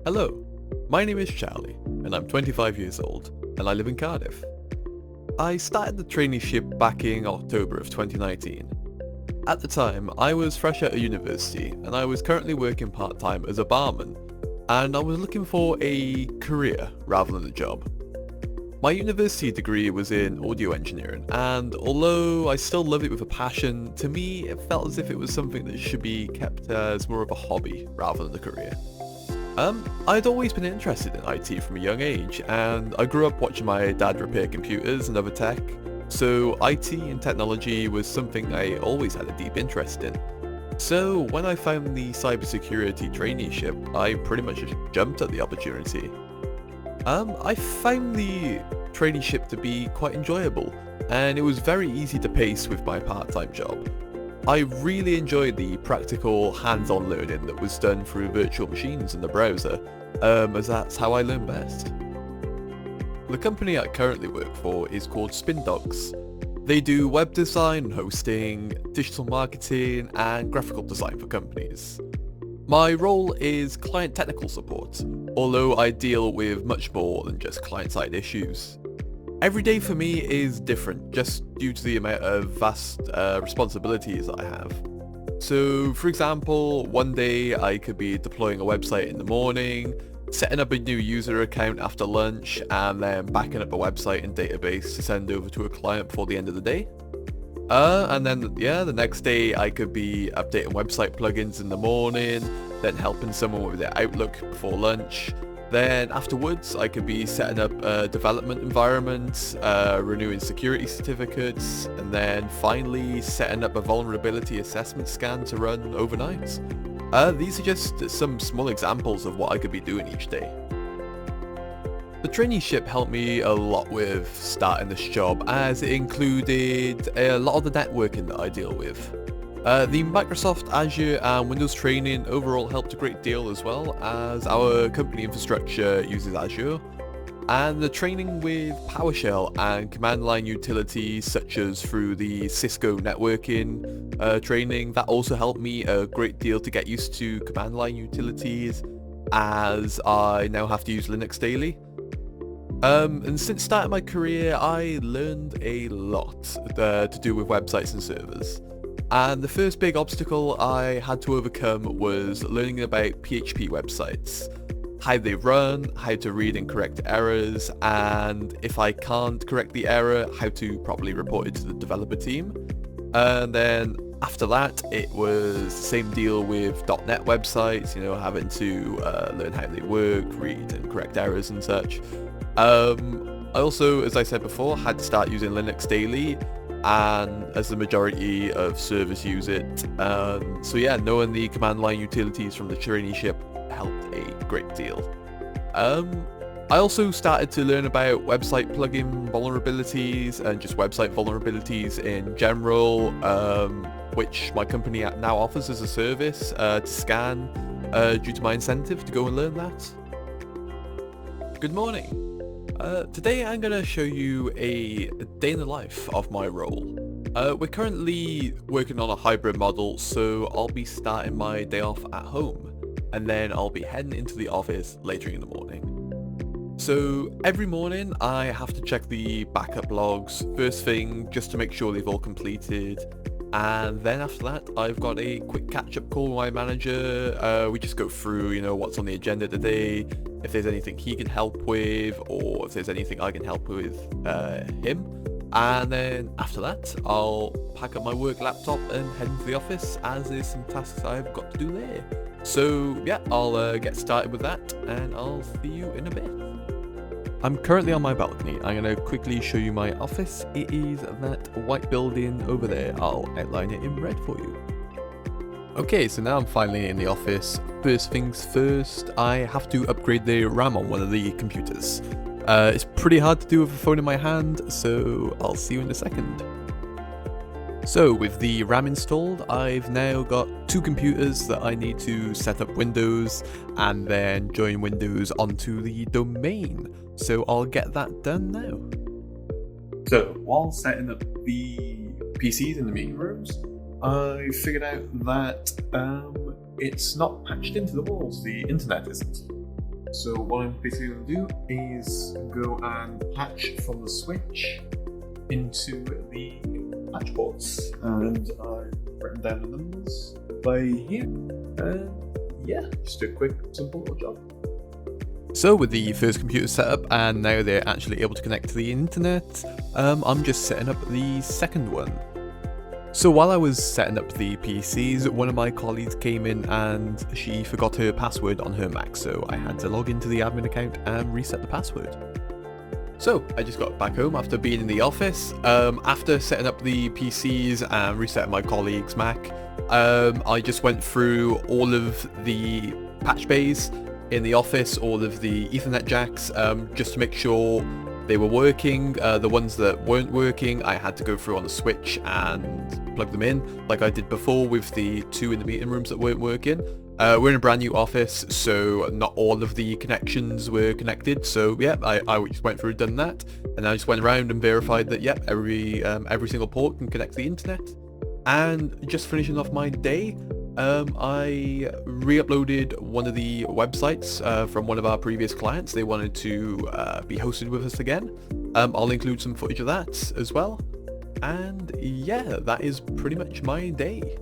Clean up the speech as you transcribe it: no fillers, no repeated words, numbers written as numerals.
Hello, my name is Charley, and I'm 25 years old, and I live in Cardiff. I started the traineeship back in October of 2019. At the time, I was fresh out of university, and I was currently working part-time as a barman, and I was looking for a career rather than a job. My university degree was in audio engineering, and although I still love it with a passion, to me it felt as if it was something that should be kept as more of a hobby rather than a career. I'd always been interested in IT from a young age, and I grew up watching my dad repair computers and other tech, so IT and technology was something I always had a deep interest in. So when I found the cybersecurity traineeship, I pretty much just jumped at the opportunity. I found the traineeship to be quite enjoyable, and it was very easy to pace with my part-time job. I really enjoyed the practical hands-on learning that was done through virtual machines in the browser, as that's how I learn best. The company I currently work for is called Spindogs. They do web design, hosting, digital marketing, and graphical design for companies. My role is Client Technical Support, although I deal with much more than just client-side issues. Every day for me is different, just due to the amount of vast responsibilities I have. So, for example, one day I could be deploying a website in the morning, setting up a new user account after lunch, and then backing up a website and database to send over to a client before the end of the day. And then, the next day I could be updating website plugins in the morning, then helping someone with their Outlook before lunch. Then afterwards, I could be setting up a development environment, renewing security certificates, and then finally setting up a vulnerability assessment scan to run overnight. These are just some small examples of what I could be doing each day. The traineeship helped me a lot with starting this job, as it included a lot of the networking that I deal with. The Microsoft, Azure and Windows training overall helped a great deal, as well as our company infrastructure uses Azure, and the training with PowerShell and command line utilities such as through the Cisco networking training, that also helped me a great deal to get used to command line utilities, as I now have to use Linux daily. And since starting my career, I learned a lot to do with websites and servers. And the first big obstacle I had to overcome was learning about PHP websites, how they run, how to read and correct errors, and if I can't correct the error, how to properly report it to the developer team. And then after that, it was the same deal with .NET websites, having to learn how they work, read and correct errors and such. I also, as I said before, had to start using Linux daily, and as the majority of servers use it. Knowing the command line utilities from the traineeship helped a great deal. I also started to learn about website plugin vulnerabilities and just website vulnerabilities in general, which my company now offers as a service to scan due to my incentive to go and learn that. Good morning. Today I'm going to show you a day in the life of my role. We're currently working on a hybrid model, so I'll be starting my day off at home, and then I'll be heading into the office later in the morning. So every morning I have to check the backup logs first thing, just to make sure they've all completed, and then after that I've got a quick catch-up call with my manager. We just go through, what's on the agenda today, if there's anything he can help with, or if there's anything I can help with him. And then after that, I'll pack up my work laptop and head into the office, as there's some tasks I've got to do there. So I'll get started with that, and I'll see you in a bit. I'm currently on my balcony. I'm going to quickly show you my office. It is that white building over there. I'll outline it in red for you. Okay, so now I'm finally in the office. First things first, I have to upgrade the RAM on one of the computers. It's pretty hard to do with a phone in my hand, so I'll see you in a second. So with the RAM installed, I've now got two computers that I need to set up Windows and then join Windows onto the domain. So I'll get that done now. So while setting up the PCs in the meeting rooms, I figured out that it's not patched into the walls, the internet isn't. So what I'm basically going to do is go and patch from the switch into the patch ports, and I've written down the numbers by here, and yeah, just a quick, simple little job. So with the first computer set up and now they're actually able to connect to the internet, I'm just setting up the second one. So while I was setting up the PCs, one of my colleagues came in and she forgot her password on her Mac, so I had to log into the admin account and reset the password. So I just got back home after being in the office. After setting up the PCs and resetting my colleague's Mac, I just went through all of the patch bays in the office, all of the Ethernet jacks, just to make sure they were working. The ones that weren't working, I had to go through on the switch and plug them in, like I did before with the two in the meeting rooms that weren't working. We're in a brand new office, so not all of the connections were connected. So yeah, I just went through and done that, and I just went around and verified that yep, every single port can connect to the internet. And just finishing off my day, I re-uploaded one of the websites from one of our previous clients. They wanted to be hosted with us again. I'll include some footage of that as well. And yeah, that is pretty much my day.